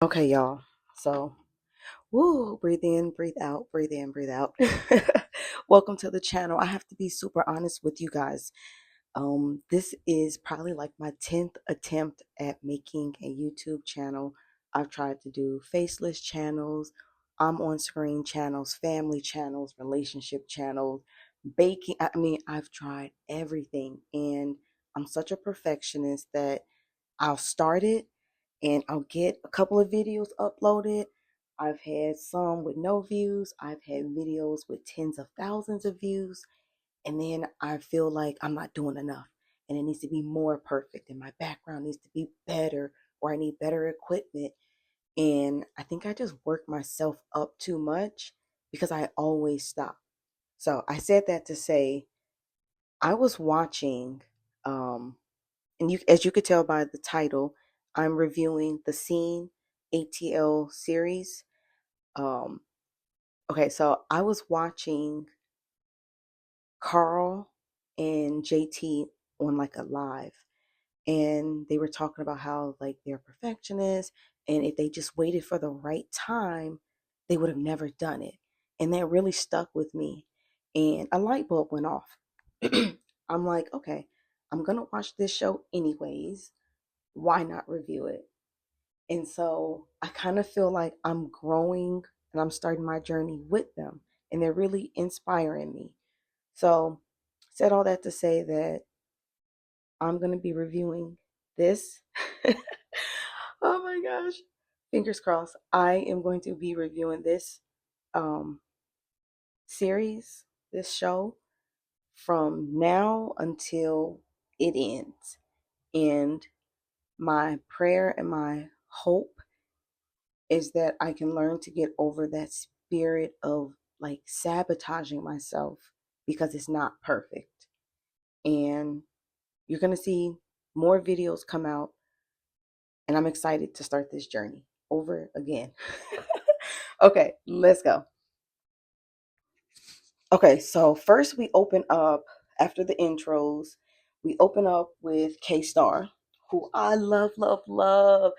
Okay, y'all. So, woo, breathe in, breathe out, breathe in, breathe out. Welcome to the channel. I have to be super honest with you guys. This is probably like my 10th attempt at making a YouTube channel. I've tried to do faceless channels, I'm on screen channels, family channels, relationship channels, baking. I mean, I've tried everything, and I'm such a perfectionist that I'll start it and I'll get a couple of videos uploaded. I've had some with no views. I've had videos with tens of thousands of views. And then I feel like I'm not doing enough and it needs to be more perfect and my background needs to be better or I need better equipment. And I think I just work myself up too much because I always stop. So I said that to say I was watching and as you could tell by the title, I'm reviewing the Scene ATL series. Um, okay, so I was watching Carl and JT on like a live, and they were talking about how like they're perfectionists, and if they just waited for the right time, they would have never done it. And that really stuck with me, and a light bulb went off. I'm like, okay, I'm gonna watch this show anyways. Why not review it? And so I kind of feel like I'm growing and I'm starting my journey with them, and they're really inspiring me. So, said all that to say that I'm going to be reviewing this. Oh my gosh. Fingers crossed. I am going to be reviewing this um, series, this show, from now until it ends. And my prayer and my hope is that I can learn to get over that spirit of like sabotaging myself because it's not perfect. And you're going to see more videos come out, and I'm excited to start this journey over again. Okay, let's go. Okay, so first we open up after the intros. We open up with K Star, who I love, love, love.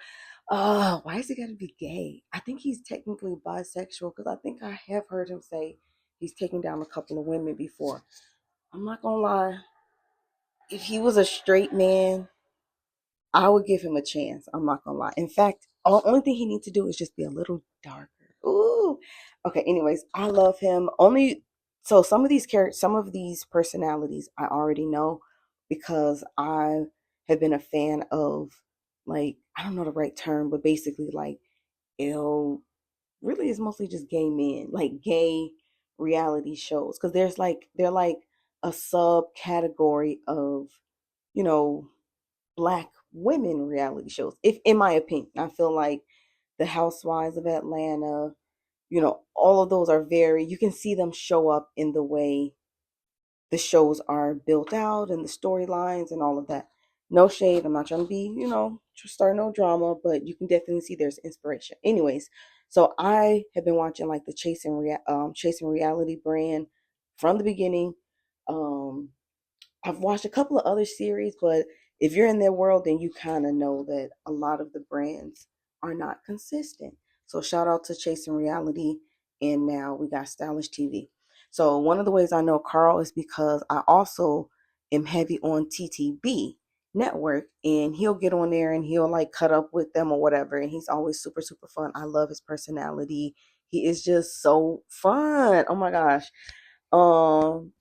Oh, why is he gotta be gay? I think he's technically bisexual because I think I have heard him say he's taken down a couple of women before. I'm not gonna lie. If he was a straight man, I would give him a chance. I'm not gonna lie. In fact, the only thing he needs to do is just be a little darker. Ooh. Okay. Anyways, I love him. Only so some of these characters, some of these personalities, I already know because I have been a fan of, like, I don't know the right term, but basically like L really is mostly just gay men, like gay reality shows, because they're like a subcategory of, you know, black women reality shows. If in my opinion, I feel like the Housewives of Atlanta, you know, all of those are very, you can see them show up in the way the shows are built out and the storylines and all of that. No shade, I'm not trying to be, you know, start no drama, but you can definitely see there's inspiration. Anyways, so I have been watching like the Chasing Reality brand from the beginning. Um I've watched a couple of other series, but if you're in their world, then you kind of know that a lot of the brands are not consistent. So shout out to Chasing Reality, and now we got Stylish TV. So one of the ways I know Carl is because I also am heavy on TTB network, and he'll get on there and he'll like cut up with them or whatever, and he's always super super fun. I love his personality. He is just so fun. Oh my gosh. And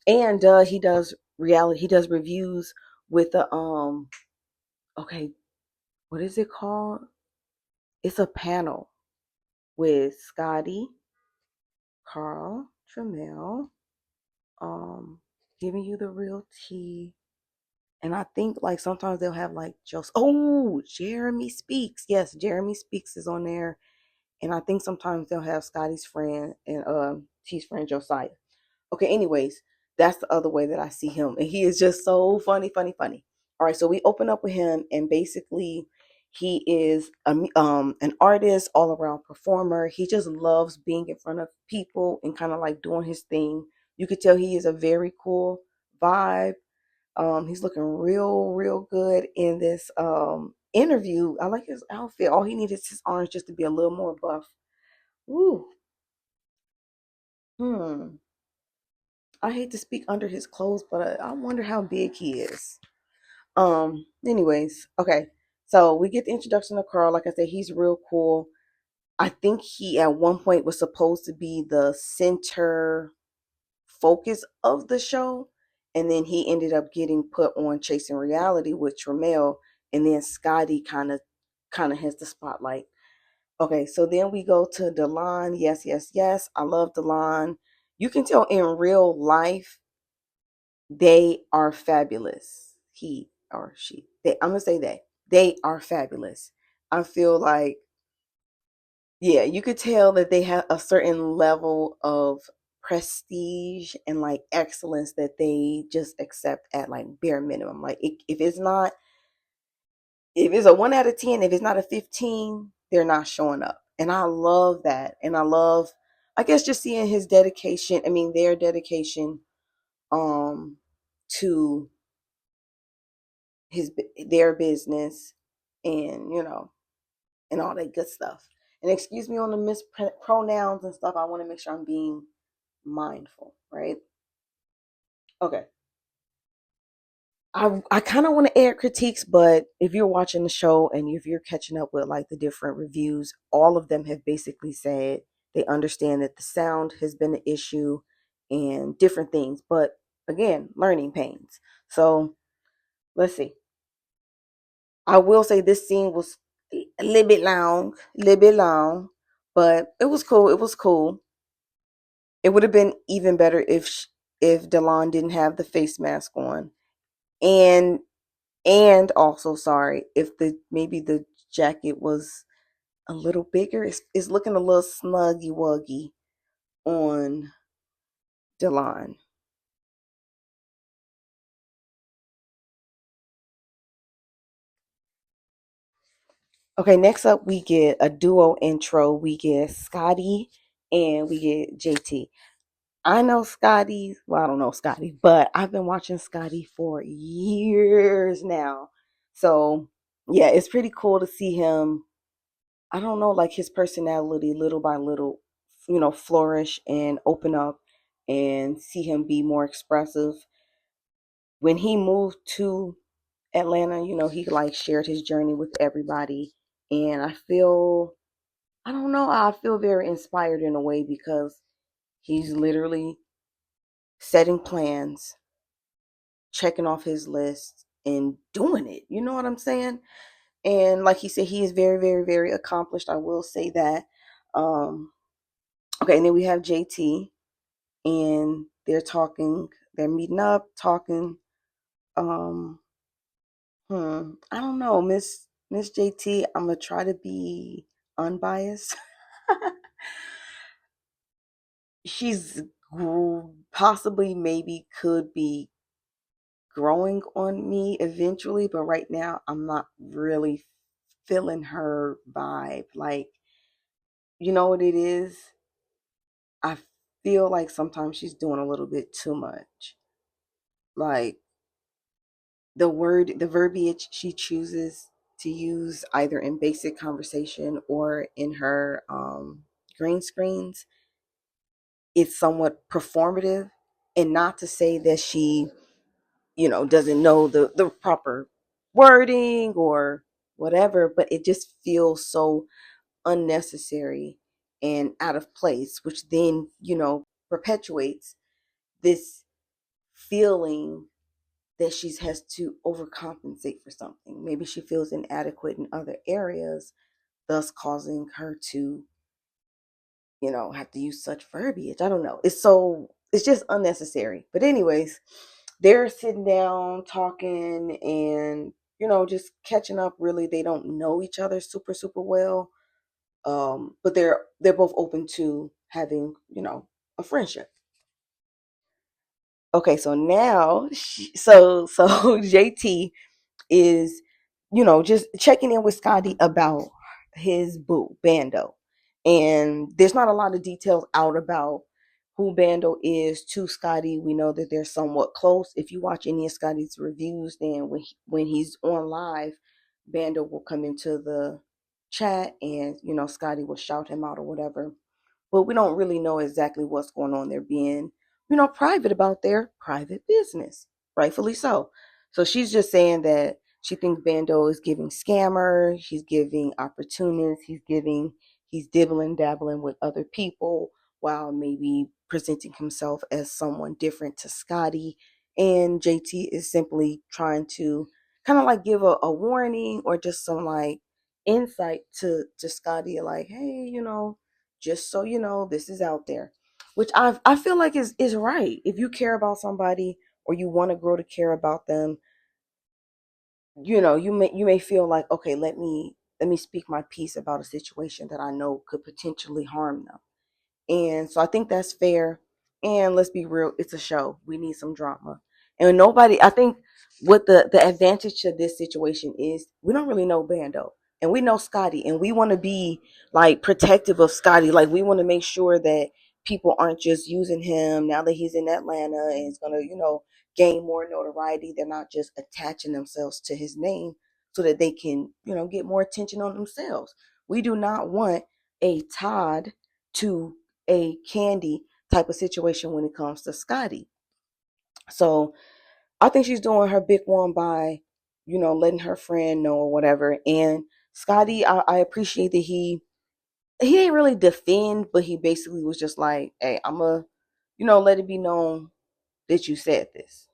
he does reviews with the okay, what is it called? It's a panel with Scotty, Carl, Tramel, um, giving you the real tea. And I think like sometimes they'll have like just Jeremy Speaks. Yes, Jeremy Speaks is on there. And I think sometimes they'll have Scotty's friend and T's friend Josiah. Okay, anyways, that's the other way that I see him. And he is just so funny, funny, funny. All right, so we open up with him, and basically, he is an artist, all around performer. He just loves being in front of people and kind of like doing his thing. You could tell he is a very cool vibe. He's looking real, real good in this interview. I like his outfit. All he needed is his arms just to be a little more buff. Ooh. Hmm. I hate to speak under his clothes, but I wonder how big he is. Anyways, okay. So we get the introduction of Carl. Like I said, he's real cool. I think he at one point was supposed to be the center focus of the show, and then he ended up getting put on Chasing Reality with Tramel, and then Scotty kind of has the spotlight. Okay, so then we go to Delon. Yes, yes, yes. I love Delon. You can tell in real life they are fabulous. He or she. I'm gonna say they. They are fabulous. I feel like, yeah, you could tell that they have a certain level of prestige and like excellence that they just accept at like bare minimum. Like if it's not, if it's a 1 out of 10, if it's not a 15, they're not showing up. And I love that. And I love, I guess, just seeing his dedication. I mean, their dedication um to his their business, and and all that good stuff. And excuse me on the mispronouns and stuff. I want to make sure I'm being mindful, right? Okay. I kind of want to air critiques, but if you're watching the show and if you're catching up with like the different reviews, all of them have basically said they understand that the sound has been an issue and different things. But again, learning pains. So let's see. I will say this scene was a little bit long, but it was cool. It was cool. It would have been even better if Delon didn't have the face mask on, and also, sorry, if the maybe the jacket was a little bigger. It's looking a little snuggy wuggy on Delon. Okay, next up we get a duo intro. We get Scotty and we get JT. I know Scotty. Well, I don't know Scotty, but I've been watching Scotty for years now. So, yeah, it's pretty cool to see him. I don't know, like his personality little by little, flourish and open up, and see him be more expressive. When he moved to Atlanta, he like shared his journey with everybody. And I don't know, I feel very inspired in a way because he's literally setting plans, checking off his list, and doing it. You know what I'm saying? And like he said, he is very, very, very accomplished. I will say that. Um, okay, and then we have JT, and they're meeting up, talking. Um, I don't know, Miss JT. I'm gonna try to be unbiased. She's possibly, maybe, could be growing on me eventually, but right now I'm not really feeling her vibe. Like, you know what it is? I feel like sometimes she's doing a little bit too much. Like the verbiage she chooses to use either in basic conversation or in her green screens, it's somewhat performative. And not to say that she doesn't know the proper wording or whatever, but it just feels so unnecessary and out of place, which then perpetuates this feeling that she has to overcompensate for something. Maybe she feels inadequate in other areas, thus causing her to have to use such verbiage. I don't know, it's just unnecessary. But anyways, they're sitting down talking and just catching up. Really, they don't know each other super super well, but they're both open to having a friendship. Okay, so now so JT is just checking in with Scotty about his boo Bando, and there's not a lot of details out about who Bando is to Scotty. We know that they're somewhat close. If you watch any of Scotty's reviews, then when he's on live, Bando will come into the chat and, Scotty will shout him out or whatever. But we don't really know exactly what's going on. They're being, private about their private business, rightfully so. So she's just saying that she thinks Bando is giving scammer, he's giving opportunists, he's dibbling, dabbling with other people while maybe presenting himself as someone different to Scotty. And JT is simply trying to kind of like give a warning or just some like insight to Scotty, like, hey, just so you know, this is out there, which I feel like is right. If you care about somebody or you want to grow to care about them, you may feel like, okay, let me speak my piece about a situation that I know could potentially harm them. And so I think that's fair. And let's be real, it's a show. We need some drama. And nobody, I think what the advantage to this situation is, we don't really know Bando. And we know Scotty. And we want to be like protective of Scotty. Like we want to make sure that people aren't just using him now that he's in Atlanta and he's gonna, gain more notoriety. They're not just attaching themselves to his name so that they can, get more attention on themselves. We do not want a Todd to a Candy type of situation when it comes to Scotty. So I think she's doing her big one by, letting her friend know or whatever. And Scotty, I appreciate that he didn't really defend, but he basically was just like, hey, I'm a, let it be known that you said this.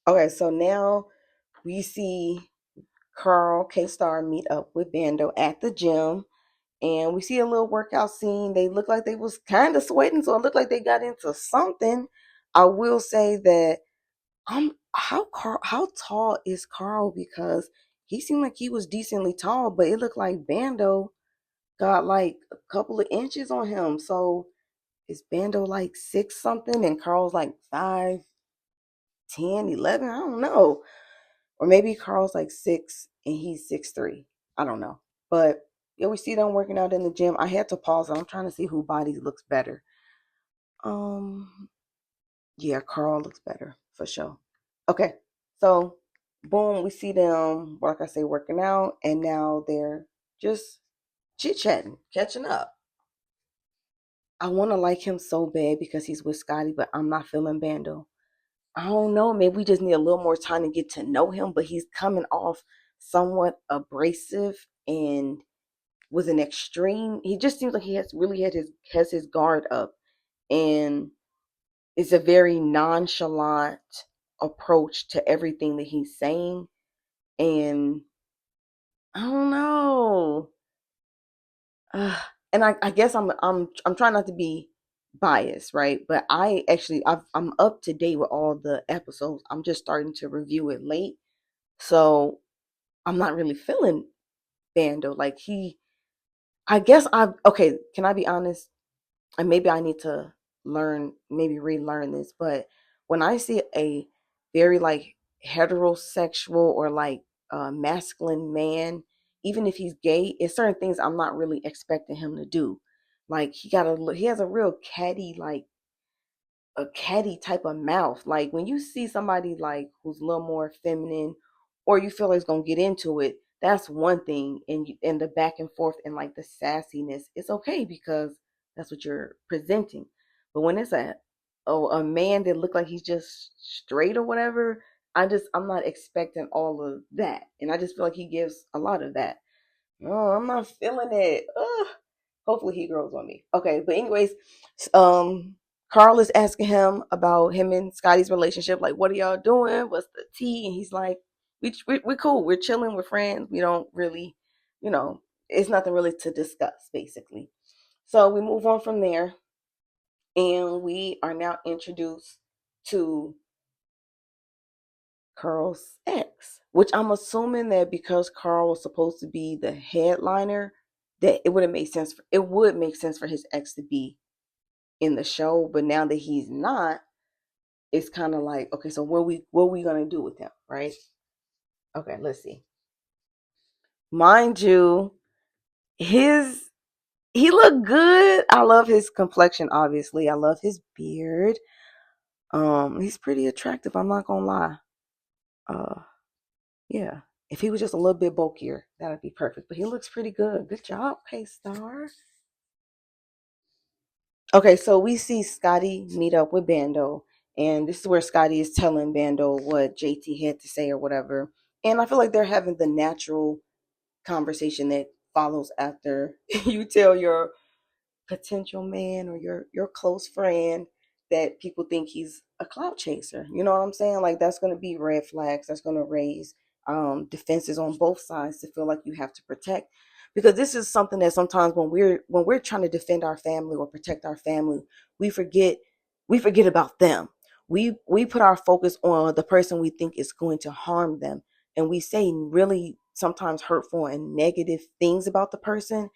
Okay, so now we see Carl K Star meet up with Bando at the gym. And we see a little workout scene. They look like they was kind of sweating, so it looked like they got into something. I will say that how tall is Carl, because he seemed like he was decently tall, but it looked like Bando got like a couple of inches on him. So is Bando like 6 something and Carl's like 5, 10, 11? I don't know. Or maybe Carl's like 6 and he's 6'3". I don't know. But yeah, we see them working out in the gym. I had to pause. I'm trying to see who body looks better. Um, yeah, Carl looks better for sure. Okay, so boom, we see them, like I say, working out, and now they're just chit chatting, catching up. I want to like him so bad because he's with Scotty, but I'm not feeling Bando. I don't know. Maybe we just need a little more time to get to know him, but he's coming off somewhat abrasive and with an extreme. He just seems like he has his guard up, and it's a very nonchalant approach to everything that he's saying. And I don't know. Uh, and I guess I'm trying not to be biased, right? But I'm up to date with all the episodes. I'm just starting to review it late, so I'm not really feeling Bando. Like I guess I okay. Can I be honest? And maybe I need to maybe relearn this, but when I see a very like heterosexual or like masculine man, even if he's gay, it's certain things I'm not really expecting him to do. Like he has a real catty type of mouth. Like when you see somebody like who's a little more feminine, or you feel like it's gonna get into it, that's one thing. And the back and forth and like the sassiness, it's okay because that's what you're presenting. But when it's a man that look like he's just straight or whatever, I'm not expecting all of that, and I just feel like he gives a lot of that. Oh, I'm not feeling it. Ugh. Hopefully he grows on me. Okay, but anyways, Carl is asking him about him and Scotty's relationship. Like, what are y'all doing? What's the tea? And he's like, we're cool. We're chilling. We're friends. We don't really, it's nothing really to discuss, basically. So we move on from there, and we are now introduced to Carl's ex, which I'm assuming that because Carl was supposed to be the headliner, that it would make sense for his ex to be in the show. But now that he's not, it's kind of like, okay, so what we gonna do with him, right? Okay, let's see. Mind you, his he looked good. I love his complexion, obviously. I love his beard. He's pretty attractive, I'm not gonna lie. Uh Yeah. If he was just a little bit bulkier, that'd be perfect. But he looks pretty good. Good job, K-Star. Okay, so we see Scotty meet up with Bando, and this is where Scotty is telling Bando what JT had to say or whatever. And I feel like they're having the natural conversation that follows after you tell your potential man or your close friend that people think he's a clout chaser. You know what I'm saying? Like that's going to be red flags. That's going to raise defenses on both sides to feel like you have to protect, because this is something that sometimes when we're trying to defend our family or protect our family, we forget we forget about them. We put our focus on the person we think is going to harm them, and we say really sometimes hurtful and negative things about the person,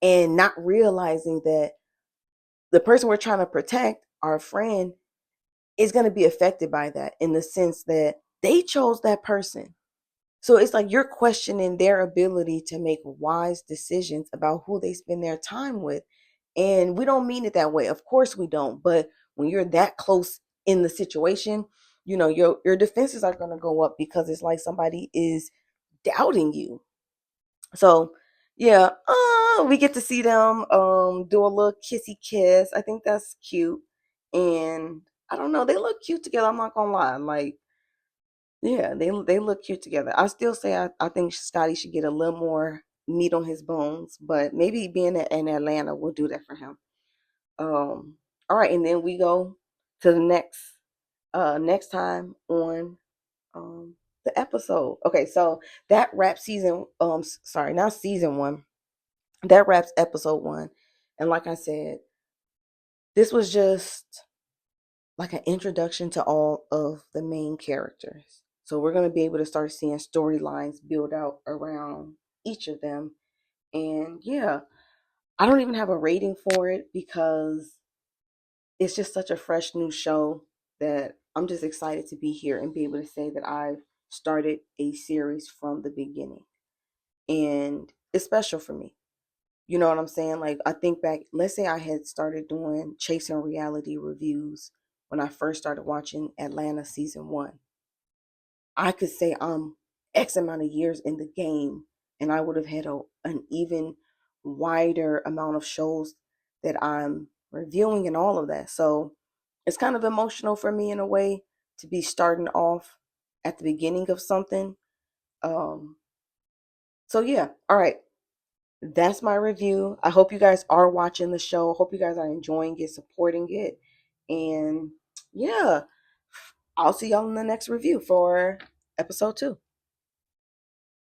and not realizing that the person we're trying to protect, our friend, is going to be affected by that in the sense that they chose that person. So it's like you're questioning their ability to make wise decisions about who they spend their time with. And we don't mean it that way. Of course we don't. But when you're that close in the situation, your defenses are going to go up because it's like somebody is doubting you. So yeah, we get to see them do a little kissy kiss. I think that's cute. And I don't know, they look cute together. I'm not gonna lie. Like, yeah, they look cute together. I still say I think Scotty should get a little more meat on his bones, but maybe being in Atlanta will do that for him. All right, and then we go to the next time on the episode. Okay, so that wraps season sorry, not season 1. That wraps episode 1. And like I said, this was just like an introduction to all of the main characters. So we're going to be able to start seeing storylines build out around each of them. And yeah, I don't even have a rating for it because it's just such a fresh new show that I'm just excited to be here and be able to say that I've started a series from the beginning. And it's special for me. You know what I'm saying? Like, I think back, let's say I had started doing chasing reality reviews when I first started watching Atlanta season 1. I could say I'm X amount of years in the game, and I would have had an even wider amount of shows that I'm reviewing and all of that. So it's kind of emotional for me in a way to be starting off at the beginning of something. Um, so yeah, all right. That's my review. I hope you guys are watching the show. Hope you guys are enjoying it, supporting it. And yeah, I'll see y'all in the next review for episode 2.